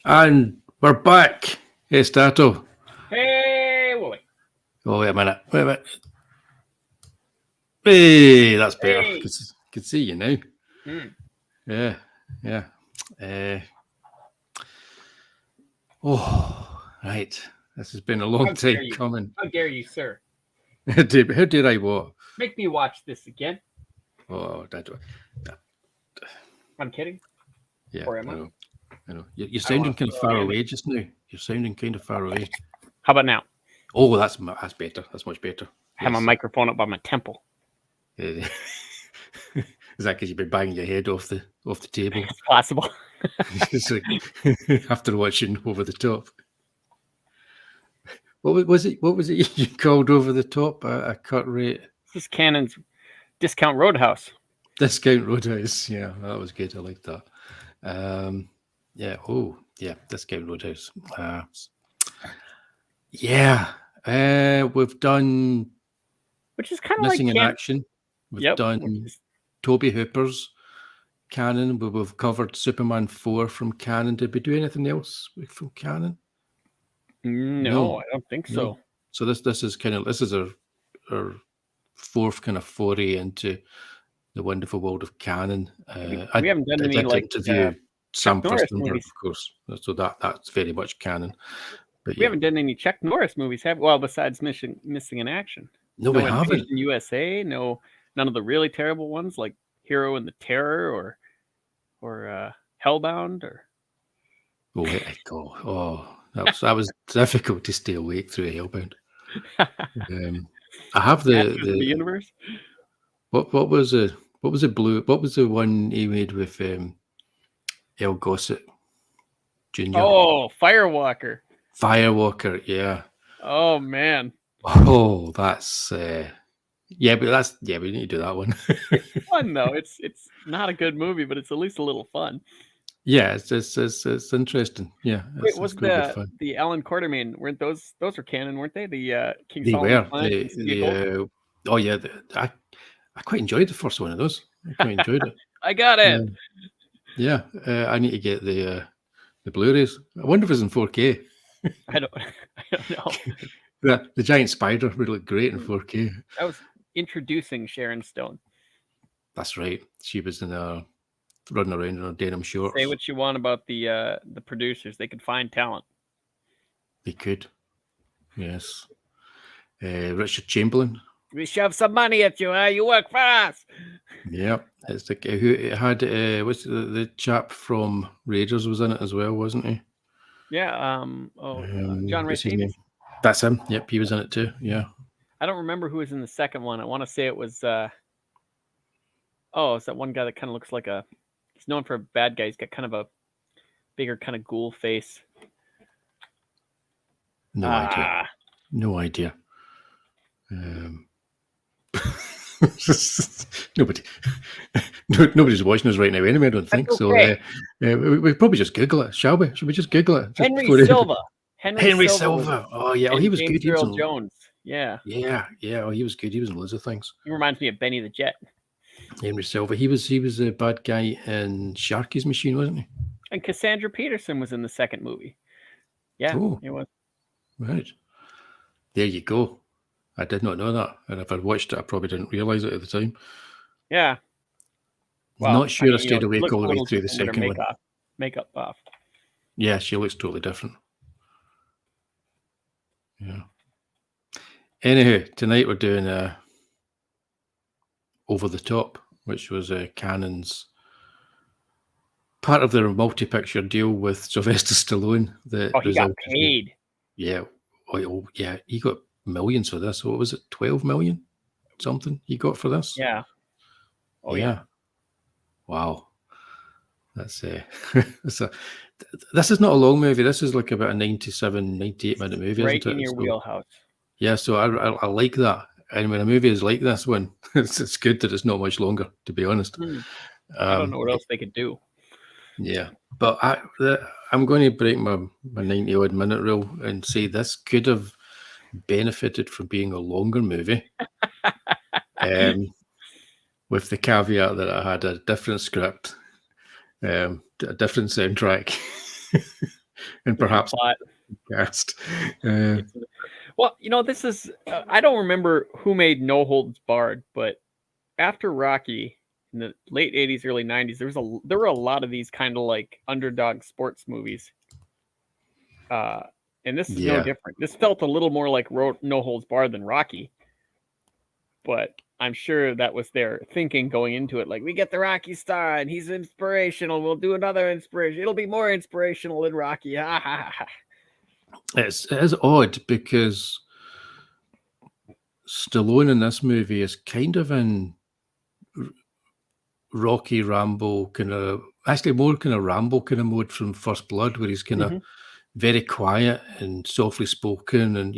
And we're back. Hey, Statto. Hey, Wullie. Oh, wait a minute. Wait a minute. Hey, that's better. Hey. Can see you now. Mm. Yeah, yeah. Right. This has been a long How dare time you? coming. How dare you, sir? How did I what? Make me watch this again. Oh, I'm kidding. yeah. Or am I I? know. I know. You're I don't sounding wanna kind of throw far you in. away just now. You're sounding kind of far away. How about now? Oh, that's better. That's much better. I have my microphone up by my temple. Is that because you've been banging your head off the table? It's possible. It's like, after watching Over the Top. What was it? What was it you called Over the Top? A cut rate This is Cannon's Discount Roadhouse. discount Roadhouse. Yeah, that was good. I like that. Yeah. Oh, yeah. Discount Roadhouse. Yeah. We've done Which is kind of like Missing in Action. We've done Toby Hooper's Canon. We've covered Superman 4 from Canon. Did we do anything else from Canon? No, I don't think so. No. So this is our fourth kind of foray into the wonderful world of Canon. We haven't done any like interview Sam Chuck Norris Firstenberg, movies. of course. So that's very much Canon. But we haven't done any Chuck Norris movies, have we? Well, besides Missing in Action. No, we haven't. USA, none of the really terrible ones like Hero and the Terror or Hellbound or. That was difficult to stay awake through Hellbound. I have the universe. What was the one he made with El Gossett Jr.? Oh, Firewalker. Firewalker, yeah. Oh man. Oh, that's but we need to do that one. It's fun though. It's not a good movie, but it's at least a little fun. Yeah, it's interesting. Yeah, Wait, was the Alan Quartermain? Weren't those were Canon, weren't they? The King Solomon were. Oh yeah, I quite enjoyed the first one of those. I quite enjoyed it. I got it. Yeah, I need to get the Blu-rays. I wonder if it's in 4K. I don't know. The giant spider would look great in 4K. I was introducing Sharon Stone. That's right. She was in running around in her denim shorts. Say what you want about the producers. They could find talent. They could. Yes. Richard Chamberlain. We shove some money at you, huh? You work for us. Yep. It's the who had what's the chap from Raiders was in it as well, wasn't he? Yeah. John Rhys-Davies. That's him. Yep, he was in it too. Yeah. I don't remember who was in the second one. I want to say it was it's that one guy that kind of looks like he's known for a bad guy. He's got kind of a bigger kind of ghoul face. No idea. No idea. Nobody's watching us right now anyway, I don't think. Okay. So we probably just Google it, shall we? Should we just Google it? Henry Silva. Henry Silva. Oh yeah, he was good. Earl Jones. Yeah. Oh, he was good. He was in loads of things. He reminds me of Benny the Jet. Henry Silva. He was a bad guy in Sharky's Machine, wasn't he? And Cassandra Peterson was in the second movie. Yeah, he was. Right. There you go. I did not know that. And if I'd watched it, I probably didn't realise it at the time. Yeah. Well, not sure I stayed awake all the way through the second one. Makeup off. Yeah, she looks totally different. Yeah. Anywho, tonight we're doing Over the Top, which was Canon's part of their multi-picture deal with Sylvester Stallone. He got paid. Yeah. Oh, yeah. He got millions for this. What was it? 12 million? Something he got for this? Yeah. Oh, yeah. Wow. That's this is not a long movie. This is like about a 97, 98 minute movie, right isn't it? In your wheelhouse. Yeah, so I like that. And when a movie is like this one, it's good that it's not much longer, to be honest. I don't know what else they could do. Yeah, but I'm going to break my 90-odd minute rule and say this could have benefited from being a longer movie. With the caveat that I had a different script, a different soundtrack. and perhaps plot. cast. Well, this is I don't remember who made No Holds Barred, but after Rocky in the late 80s, early 90s, there were a lot of these kind of like underdog sports movies. And this is no different. This felt a little more like No Holds Barred than Rocky. But I'm sure that was their thinking going into it. Like, we get the Rocky star and he's inspirational. We'll do another inspiration. It'll be more inspirational than Rocky. It is odd because Stallone in this movie is kind of in Rocky Rambo actually more kind of Rambo kind of mode from First Blood, where he's kind of very quiet and softly spoken, and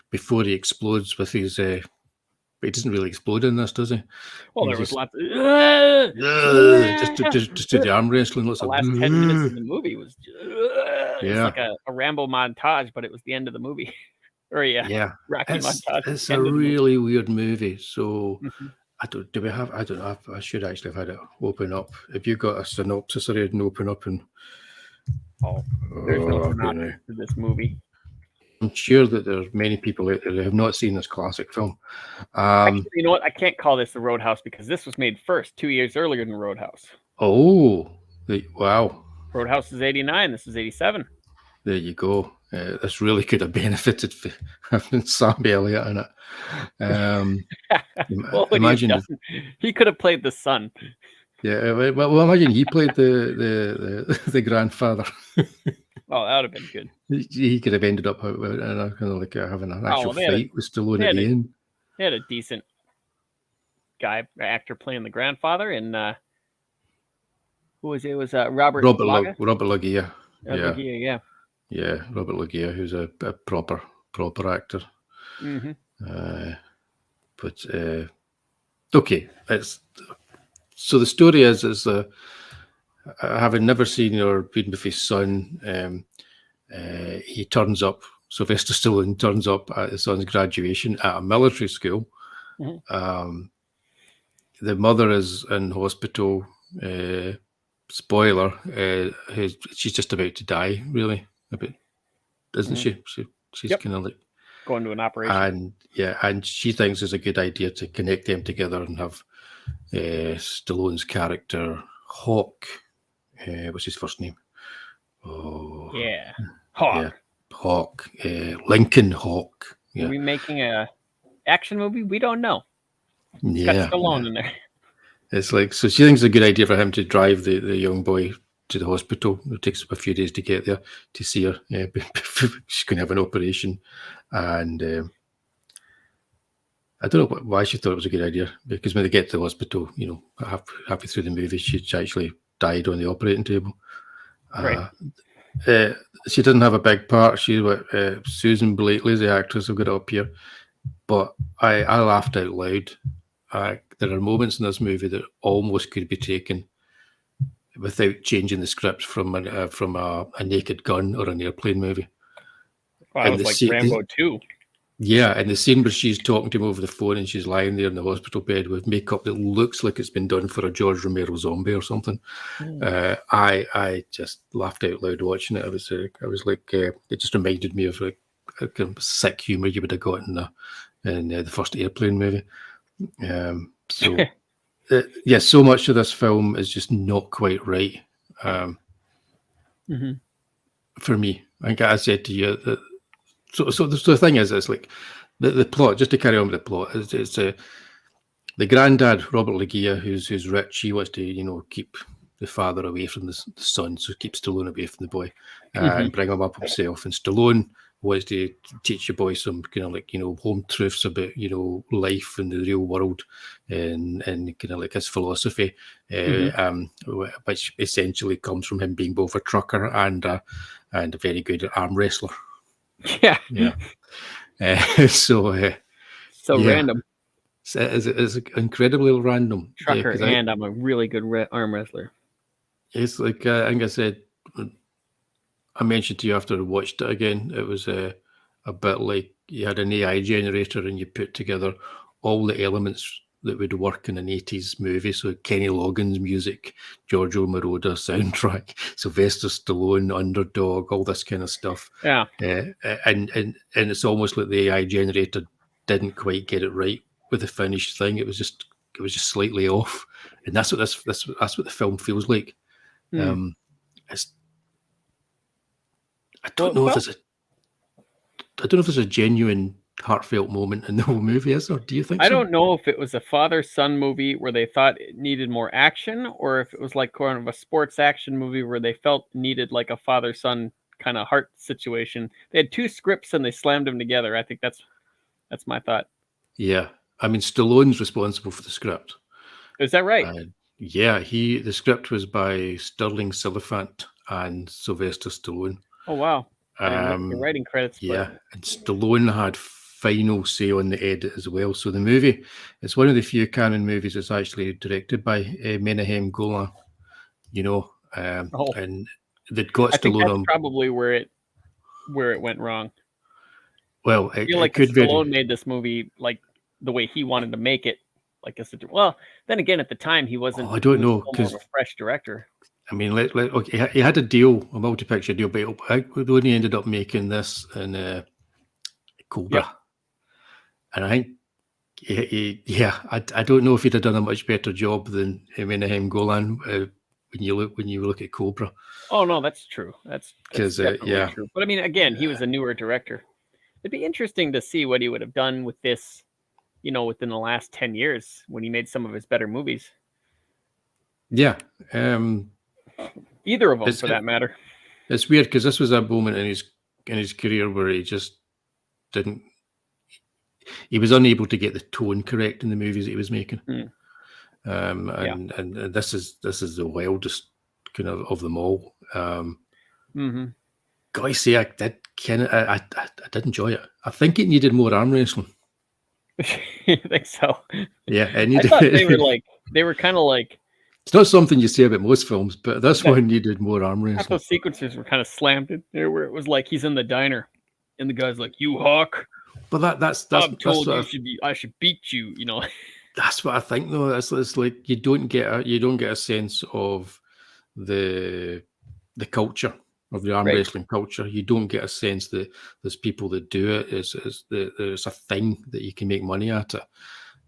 before he explodes with his but he doesn't really explode in this, does he? Well, there was lots of just do the arm wrestling. The last 10 minutes of the movie was it's like a Rambo montage, but it was the end of the movie. Or Rocky montage. It's a really weird movie. So I don't know. I should actually have had it open up. If you got a synopsis or anything, open up and there's no synopsis to this movie. I'm sure that there's many people out there who have not seen this classic film. Actually, you know what? I can't call this the Roadhouse because this was made first, 2 years earlier than Roadhouse. Oh, wow. Roadhouse is 89. This is 87. There you go. This really could have benefited from having Sam Elliott in it. Well, imagine he could have played the son. Yeah, well, imagine he played the grandfather. Oh, that would have been good. He could have ended up kind of like having an actual fight with Stallone at the end. They had a decent actor playing the grandfather, and who was it? It was Robert Loggia. Yeah, Robert Loggia, who's a proper actor. But okay, so the story is having never seen or been with his son, he turns up. Sylvester Stallone turns up at his son's graduation at a military school. The mother is in hospital. Spoiler: she's just about to die. Really, isn't she? She's kind of like going to an operation. And she thinks it's a good idea to connect them together and have Stallone's character Hawk. What's his first name? Oh, yeah, Hawk. Yeah, Hawk. Lincoln Hawk. Yeah. Are we making a action movie? We don't know. It's got Stallone in there. It's like, so she thinks it's a good idea for him to drive the young boy to the hospital. It takes a few days to get there to see her. She's going to have an operation, and I don't know why she thought it was a good idea, because when they get to the hospital, halfway through the movie, she actually died on the operating table. Right. She didn't have a big part. Susan Blakely, the actress, I've got it up here. But I laughed out loud. There are moments in this movie that almost could be taken without changing the script from a Naked Gun or an airplane movie. Wow, it was like Rambo 2. Yeah, and the scene where she's talking to him over the phone and she's lying there in the hospital bed with makeup that looks like it's been done for a George Romero zombie or something. I just laughed out loud watching it. I was like, it just reminded me of a kind of sick humor you would have got in the first airplane movie. So much of this film is just not quite right for me. I think I said to you that. So the thing is, it's like the plot. Just to carry on with the plot, it's the granddad, Robert Loggia, who's rich. He wants to keep the father away from the son, so keep Stallone away from the boy and bring him up himself. And Stallone wants to teach the boy some kind of like home truths about life in the real world and kind of like his philosophy, which essentially comes from him being both a trucker and a very good arm wrestler. Yeah. So random. It's incredibly random. Trucker, and I'm a really good arm wrestler. It's like I think I said, I mentioned to you after I watched it again, it was a bit like you had an AI generator and you put together all the elements that would work in an 80s movie. So Kenny Loggins music, Giorgio Moroder soundtrack, Sylvester Stallone, Underdog, all this kind of stuff. Yeah. And it's almost like the AI generator didn't quite get it right with the finished thing. It was just slightly off. And that's what that's what the film feels like. It's, I don't know if there's a genuine heartfelt moment in the whole movie, is there? Do you think I so? don't know if it was a father-son movie where they thought it needed more action, or if it was like kind of a sports action movie where they felt needed like a father-son kind of heart situation. They had two scripts and they slammed them together. I think that's my thought. Yeah. I mean, Stallone's responsible for the script. Is that right? Yeah, the script was by Sterling Silliphant and Sylvester Stallone. Oh, wow. I didn't look at the writing credits. Yeah, and Stallone had final say on the edit as well. So the movie, it's one of the few canon movies that's actually directed by Menahem Golan, and they'd got I think Stallone that's on. probably where it went wrong. Well, I feel like Stallone made this movie like the way he wanted to make it. Like well, then again, at the time he wasn't. I don't know, because a fresh director. I mean, okay, he had a multi-picture deal, but he only ended up making this in Cobra. Yep. And I think, I don't know if he'd have done a much better job than Menahem Golan when you look at Cobra. Oh no, that's true. That's definitely true. But I mean, again, he was a newer director. It'd be interesting to see what he would have done with this, within the last 10 years when he made some of his better movies. Yeah. Either of them, for that matter. It's weird because this was a moment in his career where he just didn't. He was unable to get the tone correct in the movies that he was making. And this is the wildest kind of them all. Gotta say, I did enjoy it. I think it needed more arm wrestling. You think so? Yeah, it needed. I thought they were kind of like. It's not something you say about most films, but this one needed more arm wrestling. Those sequences were kind of slammed in there, where it was like he's in the diner, and the guy's like, "You Hawk." But that's I'm told I should beat you. That's what I think, though. It's like you don't get a sense of the culture of the arm wrestling culture. You don't get a sense that there's people that do it. There's a thing that you can make money at it.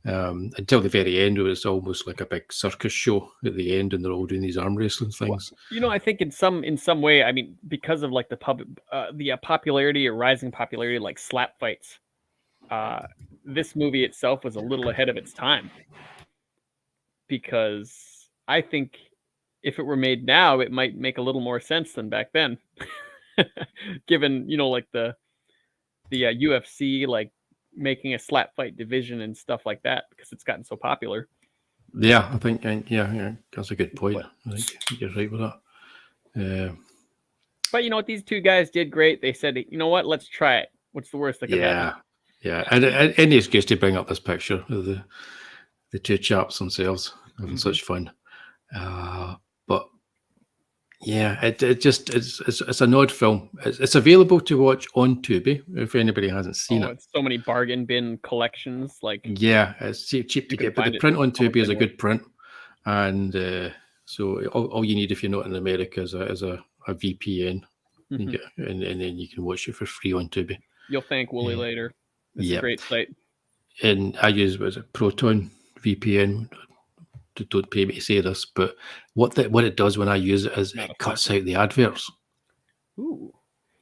Until the very end, where it's almost like a big circus show at the end, and they're all doing these arm wrestling things. Well, I think in some way, I mean, because of like the popularity or rising popularity, like slap fights, this movie itself was a little ahead of its time. Because I think if it were made now, it might make a little more sense than back then. Given like the UFC like making a slap fight division and stuff like that, because it's gotten so popular. Yeah, I think that's a good point. I think you're right with that. But these two guys did great. They said, you know what, let's try it. What's the worst that could happen? Yeah, and any excuse to bring up this picture of the two chaps themselves having such fun. But yeah, it's an odd film. It's available to watch on Tubi if anybody hasn't seen it. It's so many bargain bin collections. It's cheap to get, but the print on Tubi is a good print, and so all you need if you're not in America is a VPN, and then you can watch it for free on Tubi. You'll thank Wullie later. It's a great site. And I use Proton VPN. Don't pay me to say this, but what it does when I use it is it cuts out the adverts. Ooh.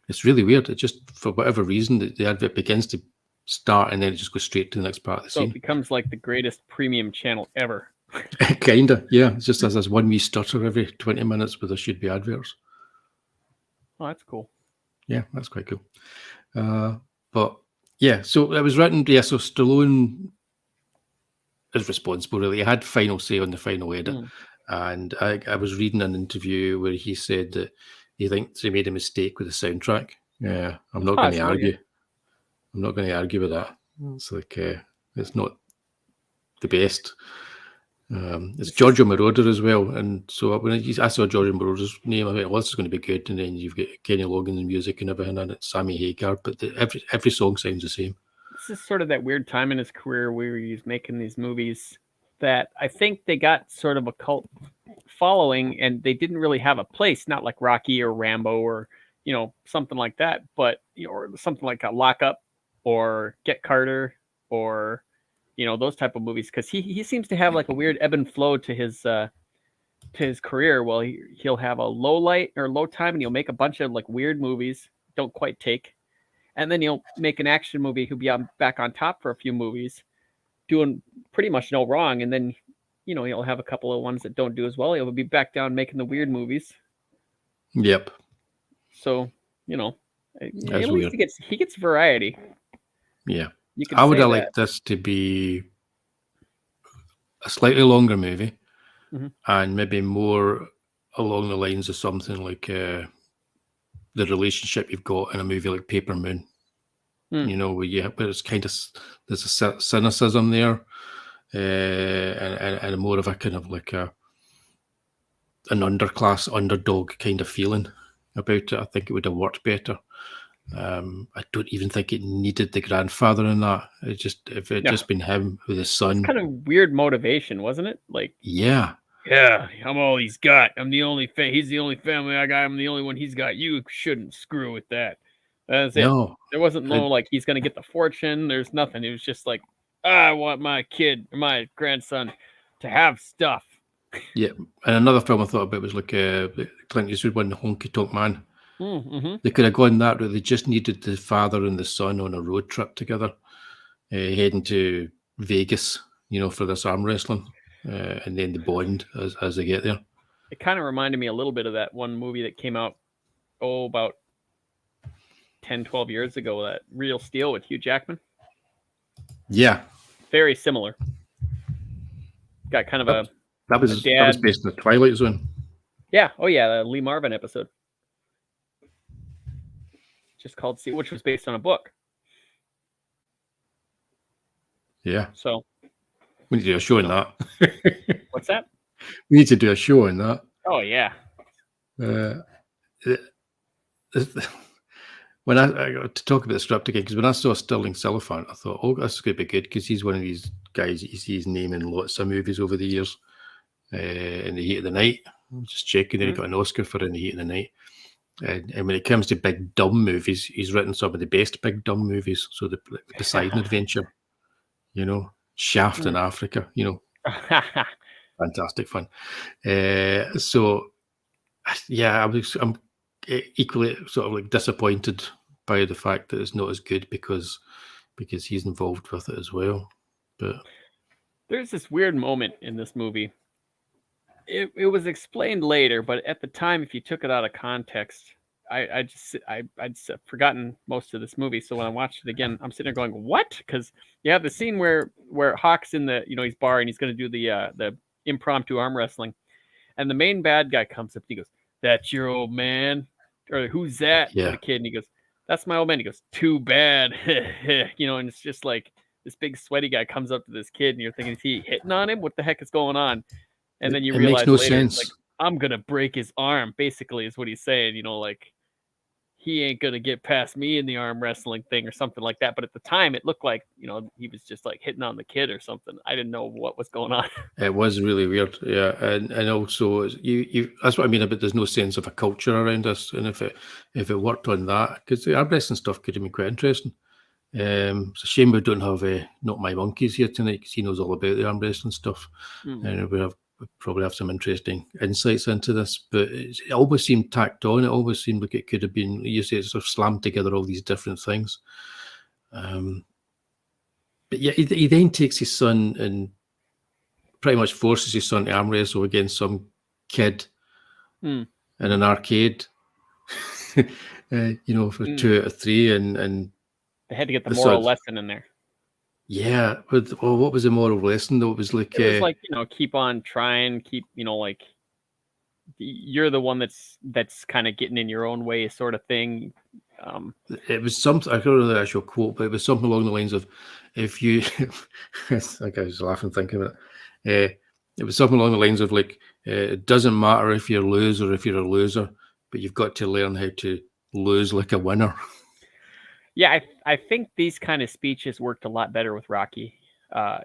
It's really weird. It just, for whatever reason, the advert begins to start and then it just goes straight to the next part of the scene. So it becomes like the greatest premium channel ever. Kinda, yeah. It just has this one wee stutter every 20 minutes where there should be adverts. Oh, that's cool. Yeah, that's quite cool. But yeah, so it was written. Yeah, so Stallone is responsible, really. He had final say on the final edit. And I was reading an interview where he said that he thinks he made a mistake with the soundtrack. Yeah, I'm not going to argue. I'm not going to argue with that. It's like it's not the best. It's Giorgio Moroder as well, and so when I saw Giorgio Moroder's name, I thought, well, this is going to be good. And then you've got Kenny Loggins' music and everything, and it's Sammy Hagar, but every song sounds the same. This is sort of that weird time in his career where he's making these movies that I think they got sort of a cult following, and they didn't really have a place, not like Rocky or Rambo or something like that, but or something like a Lockup or Get Carter or those type of movies, because he seems to have like a weird ebb and flow to his career. Well, he'll have a low light or low time, and he'll make a bunch of like weird movies, don't quite take, and then he'll make an action movie. He'll be back on top for a few movies, doing pretty much no wrong, and then he'll have a couple of ones that don't do as well. He'll be back down making the weird movies. Yep. So That's at weird. least he gets variety. Yeah. You can I would say have that. liked this to be a slightly longer movie, and maybe more along the lines of something like the relationship you've got in a movie like Paper Moon. Where it's kind of, there's a cynicism there, and more of a kind of like an underclass underdog kind of feeling about it. I think it would have worked better. I don't even think it needed the grandfather in that. If it had just been him with his son. It's kind of weird motivation, wasn't it? Like, yeah, I'm all he's got. I'm the only he's the only family I got. I'm the only one he's got. You shouldn't screw with that. That's it. no, There wasn't no like he's gonna get the fortune. There's nothing. It was just like, I want my kid or my grandson to have stuff. Yeah, and another film I thought about was like Clint Eastwood one, Honky Tonk Man. They could have gone that route. They just needed the father and the son on a road trip together, heading to Vegas, for this arm wrestling, and then the bond as they get there. It kind of reminded me a little bit of that one movie that came out, about 10, 12 years ago, that Real Steel with Hugh Jackman. Yeah. Very similar. Got kind of that was based in the Twilight Zone. Yeah. Oh yeah, the Lee Marvin episode. Just called Steel, which was based on a book. Yeah. So we need to do a show on that. What's that? We need to do a show on that. Oh yeah. When I got to talk about the script again, because when I saw Sterling Silverfant, I thought, oh, this is going to be good, because he's one of these guys that you see his name in lots of movies over the years. In The Heat of the Night, I'm just checking, then he got an Oscar for In the Heat of the Night. And when it comes to big dumb movies, he's written some of the best big dumb movies. So the Poseidon Adventure, Shaft in Africa, fantastic fun. So yeah, I'm equally sort of like disappointed by the fact that it's not as good because he's involved with it as well. But there's this weird moment in this movie. It was explained later, but at the time, if you took it out of context, I'd forgotten most of this movie. So when I watched it again, I'm sitting there going, "What?" Because you have the scene where Hawk's in the he's bar and he's going to do the impromptu arm wrestling, and the main bad guy comes up and he goes, "That's your old man," or "Who's that?" Yeah. To the kid, and he goes, "That's my old man." He goes, "Too bad," and it's just like this big sweaty guy comes up to this kid, and you're thinking, is he hitting on him? What the heck is going on? And then you realize makes no later, sense. like, I'm gonna break his arm, basically, is what he's saying. Like, he ain't gonna get past me in the arm wrestling thing or something like that. But at the time, it looked like he was just like hitting on the kid or something. I didn't know what was going on. It was really weird, yeah, and also you that's what I mean about there's no sense of a culture around us, and if it worked on that, because the arm wrestling stuff could have been quite interesting. It's a shame we don't have Not My Monkeys here tonight, because he knows all about the arm wrestling stuff, and we probably have some interesting insights into this. But it always seemed tacked on. It always seemed like it could have been, you say, sort of slammed together all these different things. But yeah, he then takes his son and pretty much forces his son to arm wrestle against some kid in an arcade. For 2 out of 3, and they had to get the moral lesson in there. Yeah, but what was the moral lesson though? It was like keep on trying, keep like you're the one that's kind of getting in your own way, sort of thing. It was something, I don't know the actual quote, but it was something along the lines of, if you, like I was laughing thinking about it. It was something along the lines of like, it doesn't matter if you're a loser or if you're a loser, but you've got to learn how to lose like a winner. Yeah, I think these kind of speeches worked a lot better with Rocky.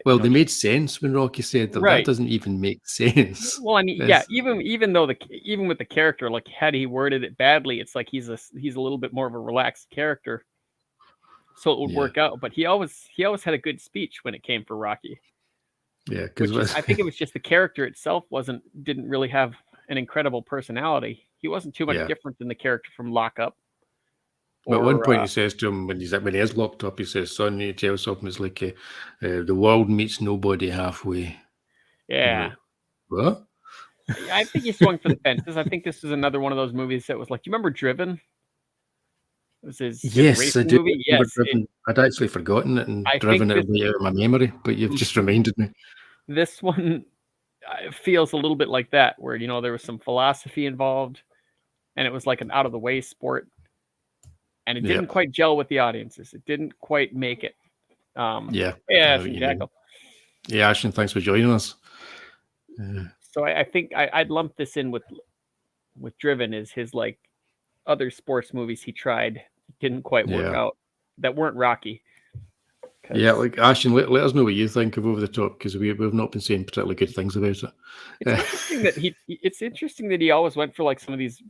Well, they made sense when Rocky said that. Right. That doesn't even make sense. Well, I mean, yeah, even though even with the character, like had he worded it badly, it's like he's a little bit more of a relaxed character, so it would work out. But he always had a good speech when it came for Rocky. Yeah, because I think it was just the character itself didn't really have an incredible personality. He wasn't too much different than the character from Lock Up. At one point, he says to him when he is locked up, he says, "Son, you tell something. It's like the world meets nobody halfway." Yeah. What? I think he swung for the fences. I think this is another one of those movies that was like, do you remember Driven? It was his I do. movie. Yes, I'd actually forgotten it and driven it away out of my memory, but you've just reminded me. This one feels a little bit like that, where there was some philosophy involved, and it was like an out of the way sport, and it didn't quite gel with the audiences. It didn't quite make it. Ashton Jackal. Yeah, Ashton, thanks for joining us. So I think I'd lump this in with Driven as his like other sports movies he tried didn't quite work out, that weren't Rocky. Yeah, like Ashton, let us know what you think of Over the Top, because we've not been saying particularly good things about it. It's interesting that he always went for like some of these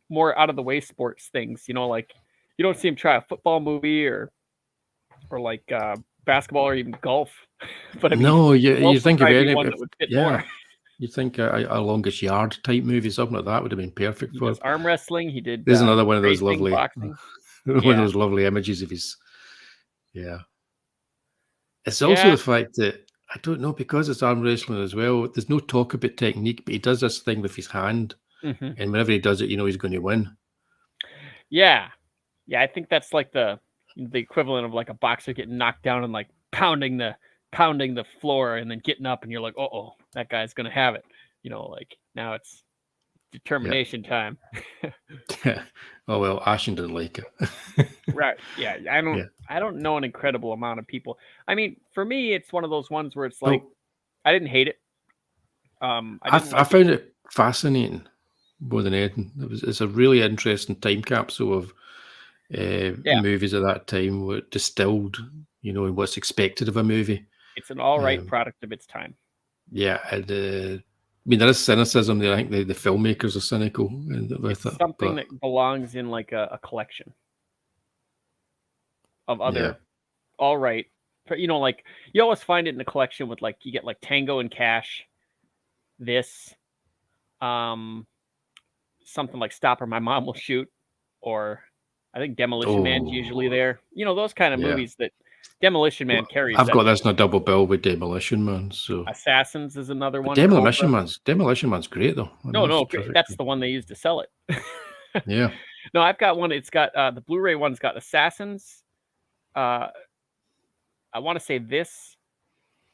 more out of the way sports things. Like you don't see him try a football movie or like basketball or even golf. But I mean, no, you think of any one that would fit more. You think a Longest Yard type movie, something like that, would have been perfect for him. Arm wrestling. He did. There's another one of those lovely, boxing. one of those lovely images of his. Yeah. It's also the fact that I don't know, because it's arm wrestling as well. There's no talk about technique, but he does this thing with his hand, and whenever he does it, he's going to win. Yeah. I think that's like the equivalent of like a boxer getting knocked down and like pounding the floor and then getting up, and you're like, oh, that guy's going to have it. Like now it's determination time. Oh well, Ashton didn't like it. Right. Yeah. I don't know an incredible amount of people. I mean, for me, it's one of those ones where it's like I didn't hate it. I found it fascinating more than anything. It's a really interesting time capsule of movies at that time, were distilled, and what's expected of a movie. It's an all right product of its time. Yeah, and I mean, there is cynicism there. I think the filmmakers are cynical with it. Something that belongs in like a collection of other all right. Like you always find it in a collection with like you get like Tango and Cash, this, something like Stop or My Mom Will Shoot, or I think Demolition Man's usually there. Those kind of movies that Demolition Man carries. I've got this in a double bill with Demolition Man. So Assassins is another one. Demolition Man's great though. No, that's the one they used to sell it. Yeah. No, I've got one. It's got the Blu-ray one's got Assassins. I want to say this,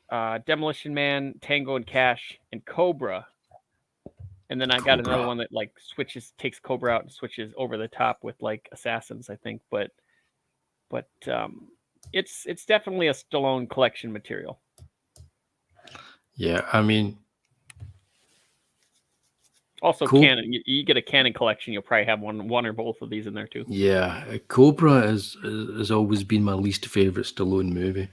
Demolition Man, Tango and Cash, and Cobra. And then I got another one that like takes Cobra out and switches over the top with like Assassins, I think. But it's definitely a Stallone collection material. Yeah, I mean, also Canon. You get a Canon collection, you'll probably have one or both of these in there too. Yeah, Cobra has always been my least favorite Stallone movie.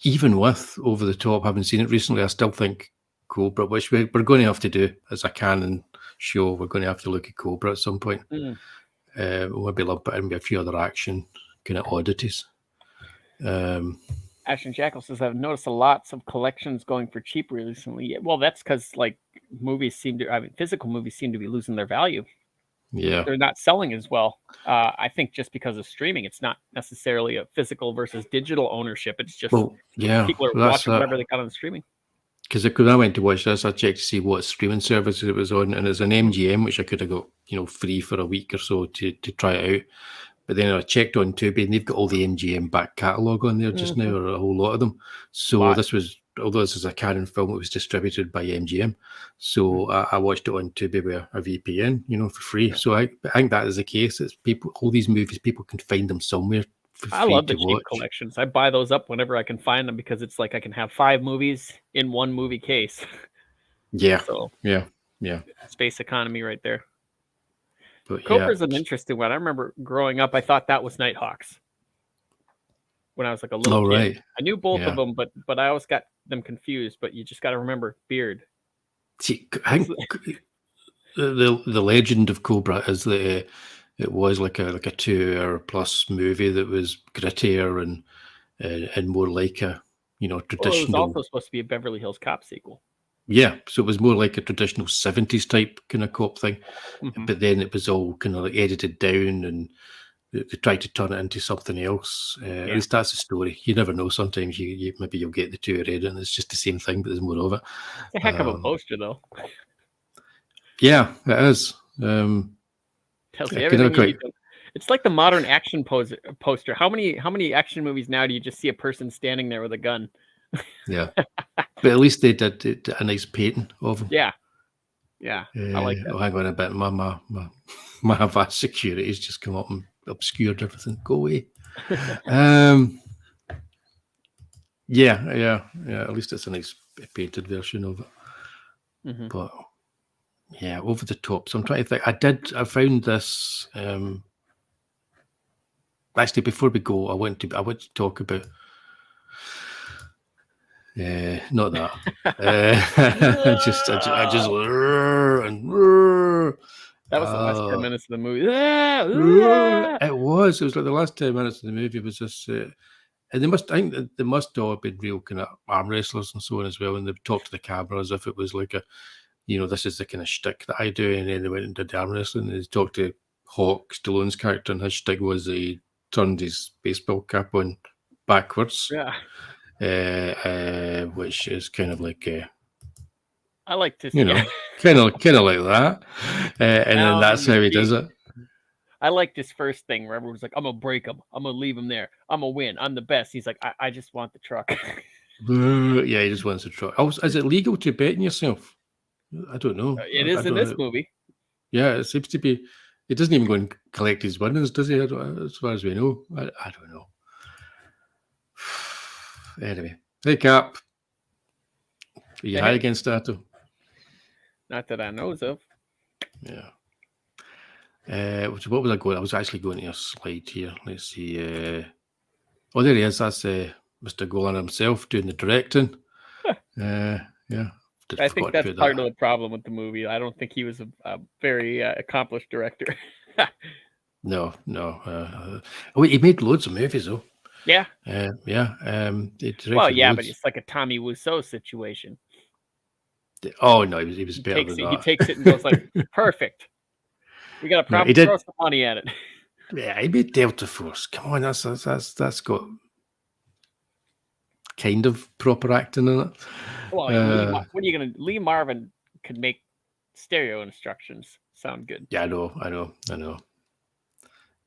Even with Over the Top, having seen it recently, I still think Cobra, which we're going to have to do as a Canon show. We're going to have to look at Cobra at some point. We'll maybe lump it in with a few other action kind of oddities. Ashton Jackal says, I've noticed lots of collections going for cheap recently. Well, that's because like physical movies seem to be losing their value. Yeah, they're not selling as well. I think just because of streaming, it's not necessarily a physical versus digital ownership. It's just people are watching whatever they got on the streaming. Because when I went to watch this, I checked to see what streaming services it was on, and it's an MGM, which I could have got free for a week or so to try it out. But then I checked on Tubi, and they've got all the MGM back catalogue on there just now, or a whole lot of them. So although this is a Canon film, it was distributed by MGM. So I watched it on Tubi with a VPN, for free. So I think that is the case. It's all these movies, people can find them somewhere for free. I love the cheap collections. I buy those up whenever I can find them because it's like I can have 5 movies in one movie case. Yeah. So yeah. Space economy right there. Cobra's an interesting one. I remember growing up, I thought that was Nighthawks. when I was like a little Oh, kid. right. I knew both Yeah. of them, but I always got them confused. But you just got to remember Beard. See, I think the legend of Cobra is that it was like a 2 hour plus movie that was grittier and more like a Well, it was traditional. also supposed to be a Beverly Hills Cop sequel. Yeah, so it was more like a traditional 70s type kind of cop thing, Mhm. but then it was all kind of like edited down and they tried to turn it into something else. At Yeah. least that's the story. You never know. Sometimes you maybe you'll get the two read and it's just the same thing, but there's more of it. It's a heck of a poster, though. Yeah, it is. Tells you I everything cannot you need to. It's like the modern action poster. How many action movies now do you just see a person standing there with a gun? Yeah, but at least they did a nice painting of him. Yeah, yeah, I like that. Oh, hang on a bit. My vast security's just come up and obscured everything. Go away. Yeah. At least it's a nice painted version of it. Mhm. But yeah, over the top. So I'm trying to think. I found this. Actually, before we go, I want to talk about. Not that. I just and That was the last 10 minutes of the movie. it was like the last 10 minutes of the movie was just. And I think that they must all have been real kind of arm wrestlers and so on as well. And they talked to the camera as if it was like this is the kind of shtick that I do. And then they went and did the arm wrestling. And they talked to Hawk, Stallone's character, and his shtick was he turned his baseball cap on backwards. Yeah. Which is kind of like I like to see kind of like that. And then that's how he does it. I like this first thing where everyone's like, I'm gonna break him, I'm gonna leave him there, I'm gonna win, I'm the best. He's like, I just want the truck. Yeah, he just wants the truck. Oh, is it legal to bet on yourself? I don't know. It is in this movie. Yeah, it seems to be. He doesn't even go and collect his winnings, does he? As far as we know. I don't know. Anyway, hey, Cap. Are you high against Statto? Not that I knows of. Yeah. What was I going? I was actually going to a slide here. Let's see. Oh, there he is. That's Mr. Golan himself doing the directing. Yeah. I think that's part of the problem with the movie. I don't think he was a very accomplished director. No. He made loads of movies, though. Yeah. Yeah. Well, yeah, but it's like a Tommy Wiseau situation. Oh no, he was better than that. He takes it and goes like, perfect. We got a problem. Throw some money at it. Yeah, he made Delta Force. Come on, that's got kind of proper acting in it. Well, what are you gonna? Lee Marvin could make stereo instructions sound good. Yeah, I know.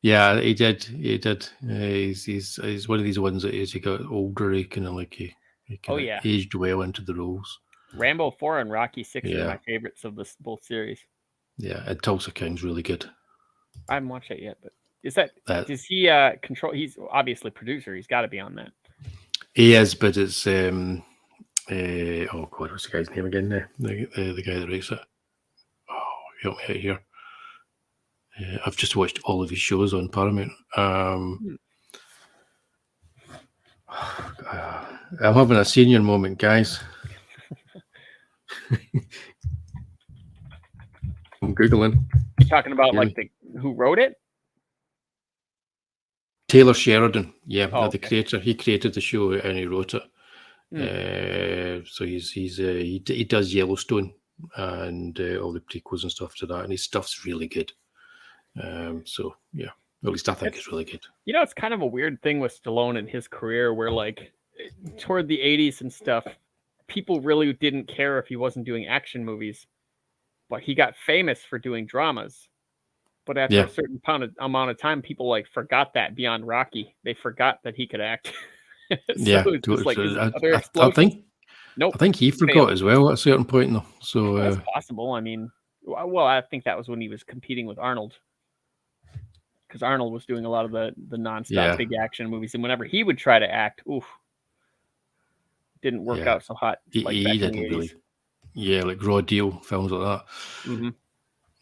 Yeah, he did. He's one of these ones that as he got older, he kind of like he aged well into the roles. Rambo 4 and Rocky 6 are my favorites of both series. Yeah, and Tulsa King's really good. I haven't watched that yet, but does he control? He's obviously producer. He's got to be on that. He is, but it's oh God, what's the guy's name again? The guy that writes it. Oh, help me out here. I've just watched all of his shows on Paramount. I'm having a senior moment, guys. I'm Googling. You talking about like who wrote it? Taylor Sheridan. Yeah, the creator. He created the show and he wrote it. So he does Yellowstone and all the prequels and stuff to that, and his stuff's really good. So yeah, at least I think it's really good. It's kind of a weird thing with Stallone and his career, where like toward the 80s and stuff, people really didn't care if he wasn't doing action movies, but he got famous for doing dramas. But after a certain amount of time, people like forgot that beyond Rocky. They forgot that he could act. I think he forgot as well at a certain point, though. So that's possible. I mean, well, I think that was when he was competing with Arnold, because Arnold was doing a lot of the nonstop big action movies, and whenever he would try to act, didn't work out so hot. He didn't really. Yeah, like Raw Deal films like that. Mm-hmm.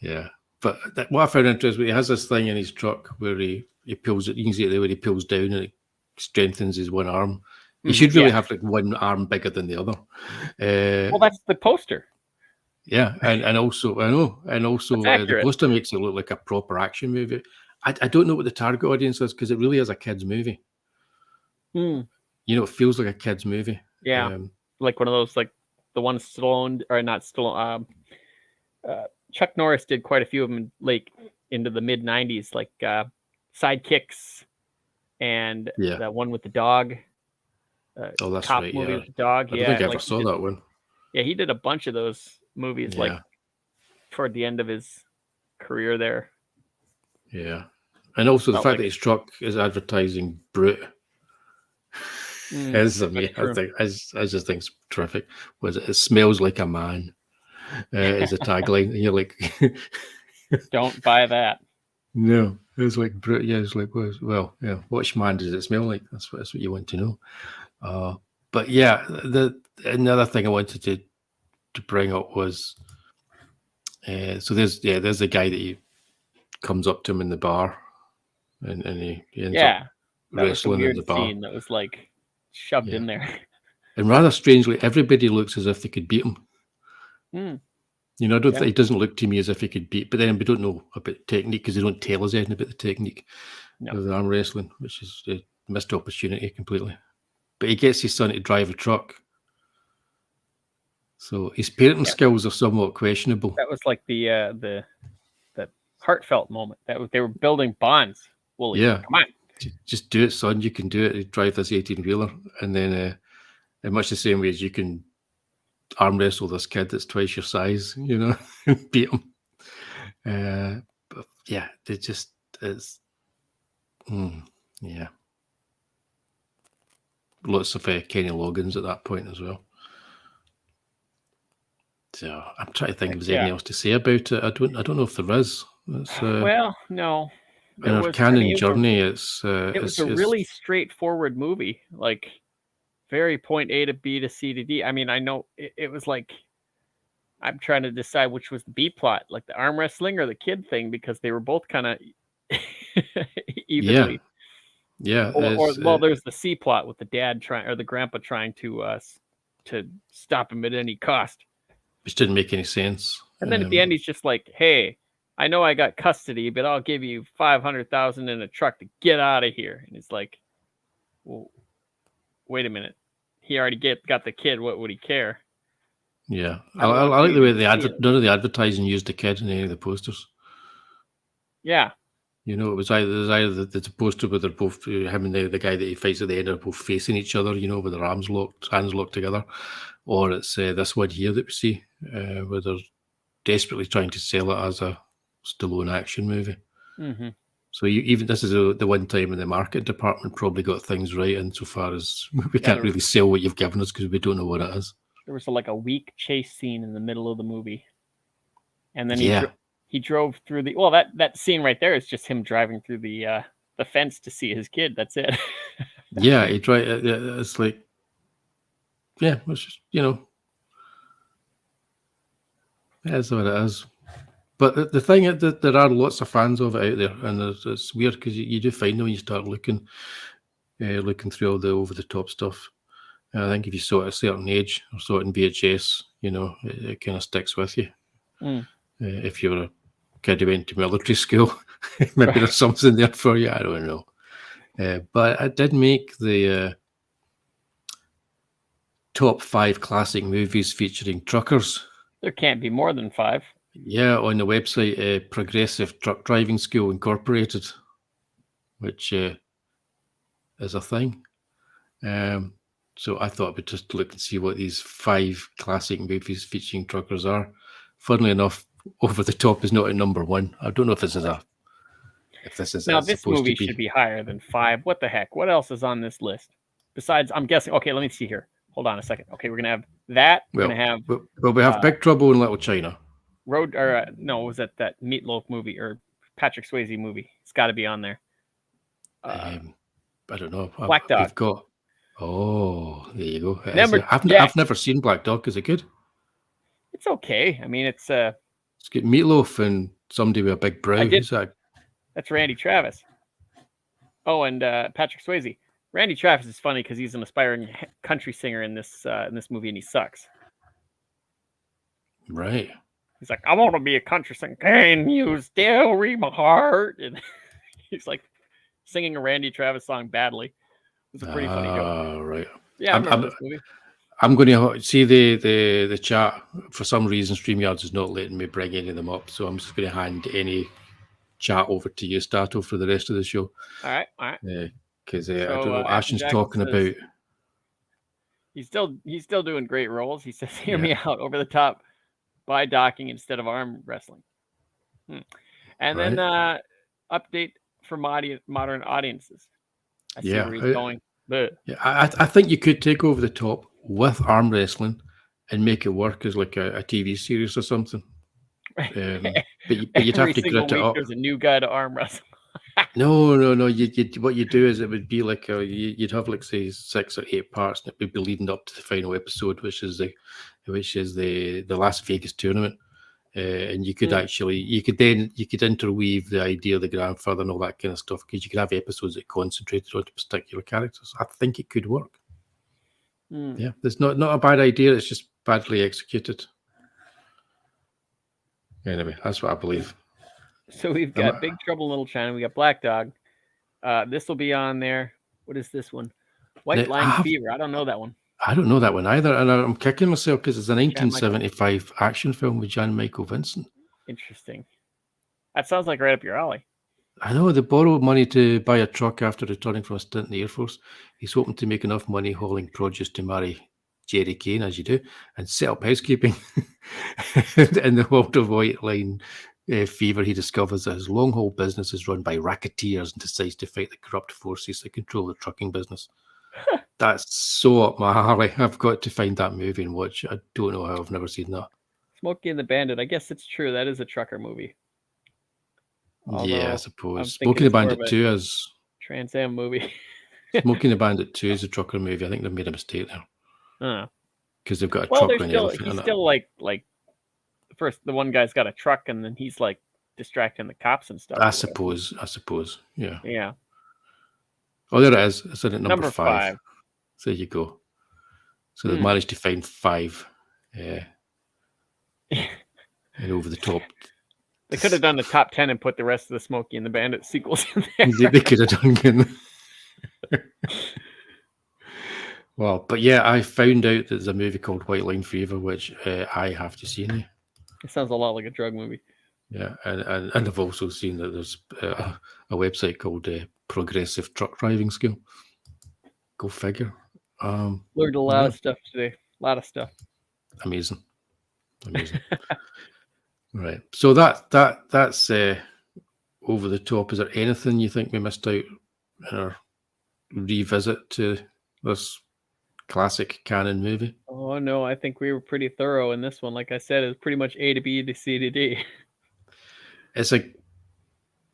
Yeah. But what I found interesting, he has this thing in his truck where he pulls it. You can see it there where he pulls down and strengthens his one arm. He should really have like one arm bigger than the other. Well, that's the poster. Yeah, and also the poster makes it look like a proper action movie. I don't know what the target audience is because it really is a kids movie. You know, it feels like a kids movie. Yeah, like one of those, like the one Stallone or not Stallone. Chuck Norris did quite a few of them, like into the mid '90s, like Sidekicks, and that one with the dog. Oh, that's cop right. movie Yeah, with the dog. I don't think I ever saw that one. Yeah, he did a bunch of those movies, like toward the end of his career there. Yeah, and also the fact that his truck is advertising Brute is amazing. I just think it's terrific. Was it smells like a man? Is a tagline, and you're like, don't buy that. No, it's like Brute. Yeah, it's like, well, yeah. Which man does it smell like? That's what you want to know. But yeah, another thing I wanted to bring up was, so there's the guy that he comes up to him in the bar, and he ends up wrestling in the bar. Scene that was like shoved in there. And rather strangely, everybody looks as if they could beat him. You know, I don't think it doesn't look to me as if he could beat, but then we don't know about technique because they don't tell us anything about the technique of the arm wrestling, which is a missed opportunity completely. But he gets his son to drive a truck. So his parenting skills are somewhat questionable. That was like the heartfelt moment. They were building bonds. Wullie, come on, just do it, son. You can do it. You drive this 18-wheeler, and then in much the same way as you can arm wrestle this kid that's twice your size, you know, and beat him. But yeah, it just is. Lots of Kenny Loggins at that point as well. So I'm trying to think if there's anything else to say about it. I don't know if there is. Well, no. In our canon journey, it was a really straightforward movie, like very point A to B to C to D. I mean, I know it was like I'm trying to decide which was the B plot, like the arm wrestling or the kid thing, because they were both kind of evenly. Yeah. Well, there's the C plot with the dad the grandpa trying to stop him at any cost, which didn't make any sense. And then at the end, he's just like, "Hey, I know I got custody, but I'll give you $500,000 in a truck to get out of here." And it's like, well, wait a minute. He already got the kid. What would he care? Yeah, I like the way none of the advertising used the kid in any of the posters. Yeah. You know, it was either the poster where they're both, him and the guy that he fights at the end are both facing each other, you know, with their hands locked together, or it's this one here that we see where they're desperately trying to sell it as a Stallone action movie. So even this is the one time in the market department probably got things right insofar as we can't really sell what you've given us because we don't know what it is. There was like a weak chase scene in the middle of the movie, and then he drove through the. Well, that scene right there is just him driving through the fence to see his kid. That's it. Yeah, he tried. It's like, yeah, it's just, you know, that's what it is. But the thing is that there are lots of fans of it out there, and it's weird because you do find them when you start looking through all the over the top stuff. And I think if you saw it at a certain age or saw it in VHS, you know, it kind of sticks with you. If you're a kid who went to military school, maybe there's something there for you. I don't know. But I did make the top 5 classic movies featuring truckers. There can't be more than 5. Yeah, on the website, Progressive Truck Driving School Incorporated, which is a thing. So I thought I would just look and see what these 5 classic movies featuring truckers are. Funnily enough, Over the Top is not at number 1. I don't know if this is now this movie should be higher than 5. What the heck? What else is on this list? Besides, I'm guessing. Okay, let me see here. Hold on a second. Okay, we're gonna have that. We're gonna have. Well, we have Big Trouble in Little China. Was that Meatloaf movie or Patrick Swayze movie? It's got to be on there. I don't know. Black Dog. We've got. Oh, there you go. I've never seen Black Dog. Is it good? It's okay. I mean, it's got Meatloaf and somebody with a big brow. Who's that? That's Randy Travis. Oh, and Patrick Swayze. Randy Travis is funny because he's an aspiring country singer in this movie, and he sucks. Right. He's like, I want to be a country singer. Can you still read my heart? And he's like singing a Randy Travis song badly. It's a pretty funny joke. Right. Yeah, I remember this movie. I'm going to see the chat. For some reason, StreamYards is not letting me bring any of them up, so I'm just going to hand any chat over to you, Statto, for the rest of the show. All right. Because I don't know what Ashton's talking about. He's still doing great roles. He says, "Hear me out, over the top, by docking instead of arm wrestling." And then update for modern audiences. I see where he's going. But yeah, I think you could take over the top with arm wrestling and make it work as like a TV series or something. But you'd have to grit it up. There's a new guy to arm wrestle. No. What you do is it would be like you'd have like say 6 or 8 parts, and it would be leading up to the final episode, which is the Las Vegas tournament. And you could you could interweave the idea of the grandfather and all that kind of stuff, because you could have episodes that concentrated on particular characters. I think it could work. Yeah, it's not a bad idea. It's just badly executed. Anyway, that's what I believe. So we've got Big Trouble in Little China. We got Black Dog. This will be on there. What is this one? White Line Fever. I don't know that one. I don't know that one either, and I'm kicking myself because it's a 1975 action film with Jan Michael Vincent. Interesting. That sounds like right up your alley. I know. They borrowed money to buy a truck after returning from a stint in the Air Force. He's hoping to make enough money hauling produce to marry Jerry Kane, as you do, and set up housekeeping. In the world of White Line Fever, he discovers that his long-haul business is run by racketeers and decides to fight the corrupt forces that control the trucking business. That's so up my alley. I've got to find that movie and watch it. I don't know how. I've never seen that. Smokey and the Bandit. I guess it's true. That is a trucker movie. Yeah, I suppose. Smokey and the Bandit 2 is Trans Am movie. Smokey and the Bandit 2 is a trucker movie. I think they've made a mistake there. Because they've got a truck and an elephant in it. He's still like first the one guy's got a truck and then he's like distracting the cops and stuff. I suppose. Yeah. Yeah. Oh, there it is. It's in at number 5. 5. So there you go. So they've managed to find 5. And over the top. They could have done the top 10 and put the rest of the Smokey and the Bandit sequels in there. They could have done. Well, but yeah, I found out that there's a movie called White Line Fever, which I have to see now. It sounds a lot like a drug movie. Yeah, and I've also seen that there's a website called Progressive Truck Driving School. Go figure. Learned a lot of stuff today. A lot of stuff. Amazing. Right. So that's over the top. Is there anything you think we missed out in our revisit to this classic canon movie? Oh no, I think we were pretty thorough in this one. Like I said, it's pretty much A to B to C to D. It's a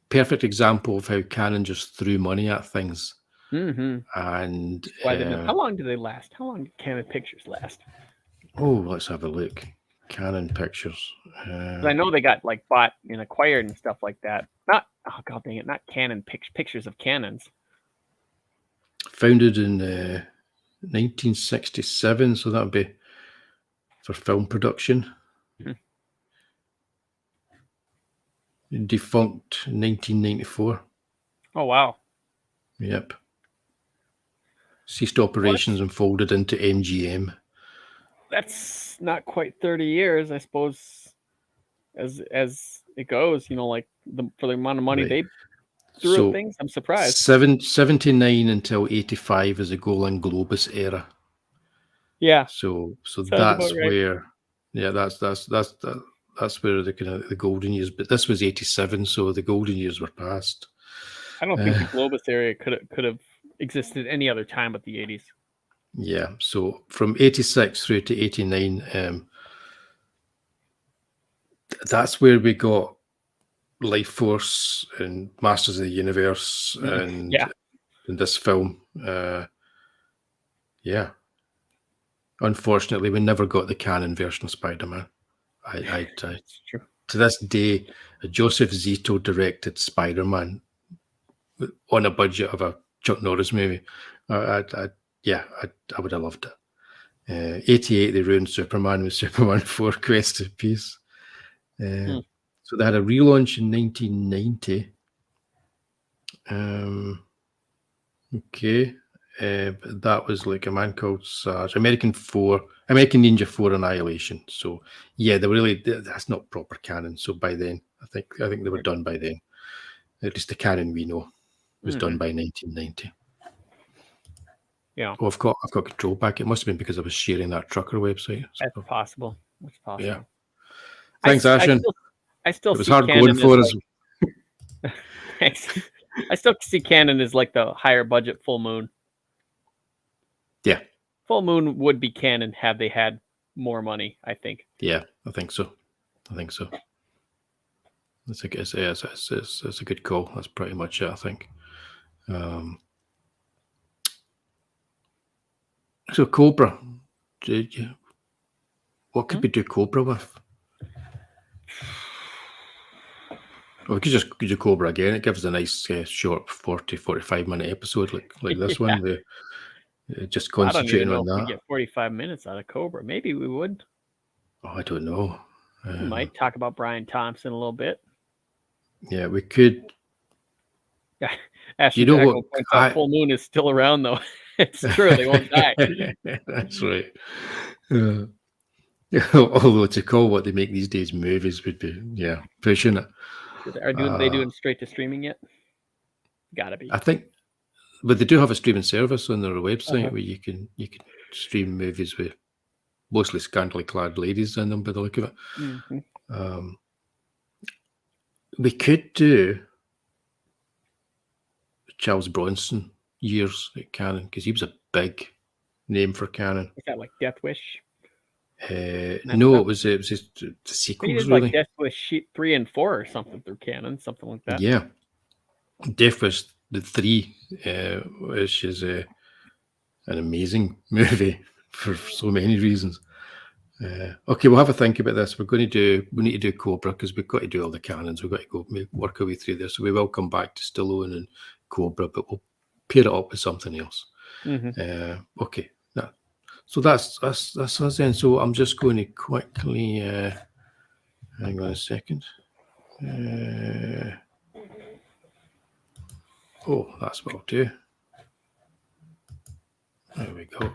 perfect example of how canon just threw money at things. Mm-hmm. And how long do they last? How long do Canon Pictures last? Oh, let's have a look. Canon Pictures. I know they got like bought and acquired and stuff like that. Not god dang it, not Canon Pictures of Cannons. Founded in 1967, so that would be for film production. Defunct 1994. Oh wow. Yep. Ceased operations and folded into MGM. That's not quite 30 years, I suppose, as it goes. You know, like for the amount of money they threw at things. I'm surprised. 79 until 85 is the Golan Globus era. Yeah. So that's where, yeah, that's where the golden years. But this was 87, so the golden years were past. I don't think the Globus area could have existed any other time but the 80s. Yeah, so from 86 through to 89, that's where we got Life Force and Masters of the Universe and in this film. Yeah. Unfortunately, we never got the canon version of Spider-Man. To this day, Joseph Zito directed Spider-Man on a budget of a Chuck Norris movie. I would have loved it. 88, they ruined Superman with Superman 4 Quest of Peace. So they had a relaunch in 1990. Okay. But that was like a man called Sarge. American Ninja 4 Annihilation. So yeah, they were really, that's not proper canon. So by then, I think they were done by then. At least the canon we know was done by 1990. Yeah. Oh, I've got control back. It must have been because I was sharing that trucker website. That's possible. That's possible. Yeah. Thanks, Ashen. I still it was see hard canon going for us. Thanks. I still see canon as like the higher budget full moon. Yeah. Full moon would be canon had they had more money, I think. Yeah, I think so. That's a good call. That's pretty much it, I think. So Cobra, what could we do Cobra with? Well, we could just do Cobra again. It gives us a nice short 40, 45-minute episode like this one. Just concentrating on that. We get 45 minutes out of Cobra. Maybe we would. Oh, I don't know. We might talk about Brian Thompson a little bit. Yeah, we could. Yeah, Ashley, you know what? Full moon is still around, though. It's true. They won't die. That's right. Although to call what they make these days movies would be, pushing it. Are they doing straight to streaming yet? Gotta be. I think, but they do have a streaming service on their website where you can stream movies with mostly scantily clad ladies in them by the look of it. We could do Charles Bronson years at Canon because he was a big name for Canon. Is that like Death Wish? No, it was the sequels, really. Like Death Wish 3 and 4 or something through Canon, something like that. Yeah. Death Wish the 3, which is an amazing movie for so many reasons. Okay, we'll have a think about this. We need to do Cobra because we've got to do all the canons. We've got to go work our way through this. So we will come back to Stallone and Cobra, but we'll pair it up with something else. Okay. So that's us then. So I'm just going to quickly hang on a second. That's what I'll do. There we go.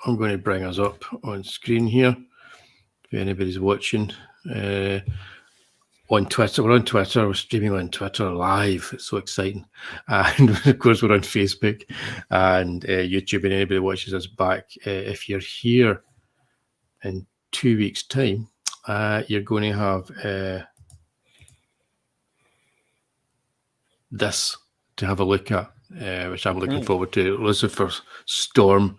I'm going to bring us up on screen here. If anybody's watching on Twitter, we're on Twitter. We're streaming on Twitter live. It's so exciting. And of course, we're on Facebook and YouTube. And anybody watches us back, if you're here in 2 weeks' time, you're going to have this to have a look at, which I'm looking forward to. Lucifer Storm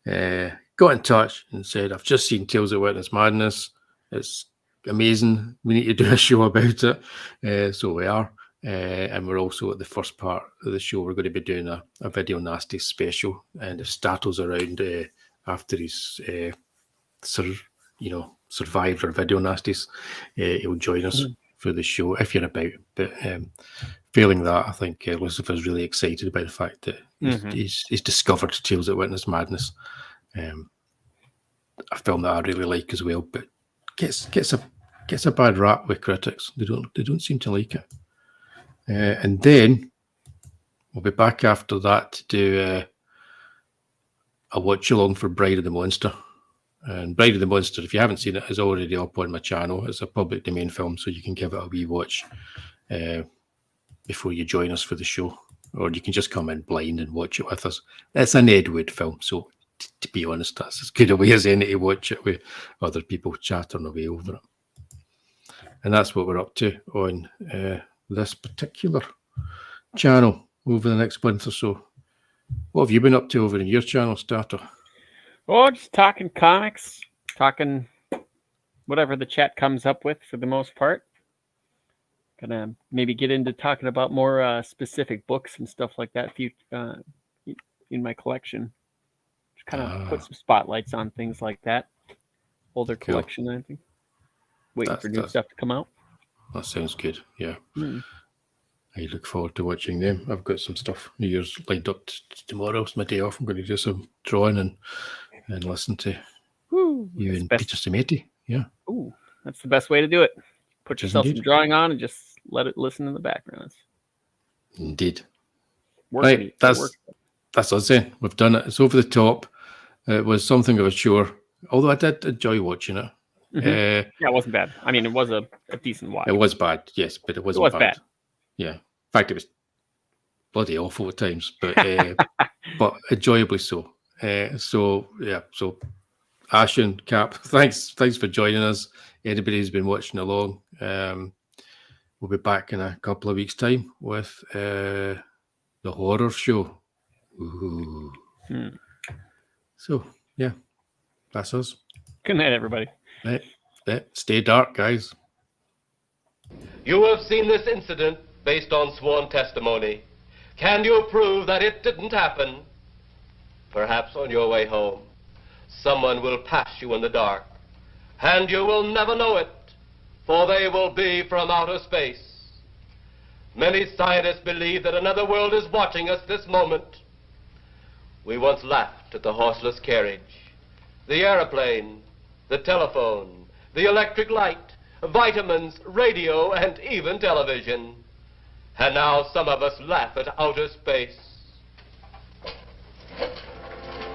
got in touch and said, I've just seen Tales of Witness Madness. It's amazing. We need to do a show about it. So we are. And we're also at the first part of the show. We're going to be doing a Video Nasty special. And if Statto's around after he's survived our Video Nasties, he'll join us for the show if you're about. But failing that, I think Lucifer's really excited about the fact that he's discovered Tales of Witness Madness. A film that I really like as well, but gets a bad rap with critics. They don't seem to like it. And then we'll be back after that to do a watch along for Bride of the Monster. And Bride of the Monster, if you haven't seen it, is already up on my channel. It's a public domain film, so you can give it a wee watch before you join us for the show, or you can just come in blind and watch it with us. It's an Ed Wood film, so to be honest, that's as good a way as any to watch it with other people chattering away over it. And that's what we're up to on this particular channel over the next month or so. What have you been up to over in your channel, Starter? Oh, just talking comics, talking whatever the chat comes up with for the most part. Gonna maybe get into talking about more specific books and stuff like that in my collection. Just kind of put some spotlights on things like that. Older collection, I think. Waiting for new stuff to come out. That sounds good, yeah. I look forward to watching them. I've got some stuff New Year's lined up tomorrow. It's my day off. I'm going to do some drawing and listen to Woo, you that's and best. Peter Sameti. Yeah. Ooh, that's the best way to do it. Put Yes, yourself indeed. some drawing on and just let it listen in the background. Indeed. Work Right, meat, that's us then. We've done it. It's over the top. It was something of a chore, although I did enjoy watching it. Yeah, it wasn't bad. I mean, it was a decent watch. It was bad, yes, but it wasn't was bad. bad. Yeah. In fact, it was bloody awful at times, but but enjoyably so. So Ash and Cap, thanks for joining us. Anybody who's been watching along, we'll be back in a couple of weeks' time with the horror show. Ooh. So yeah, that's us. Good night, everybody. Right. Stay dark, guys. You have seen this incident based on sworn testimony. Can you prove that it didn't happen? Perhaps on your way home, someone will pass you in the dark, and you will never know it, for they will be from outer space. Many scientists believe that another world is watching us this moment. We once laughed at the horseless carriage, the airplane, the telephone, the electric light, vitamins, radio, and even television. And now some of us laugh at outer space.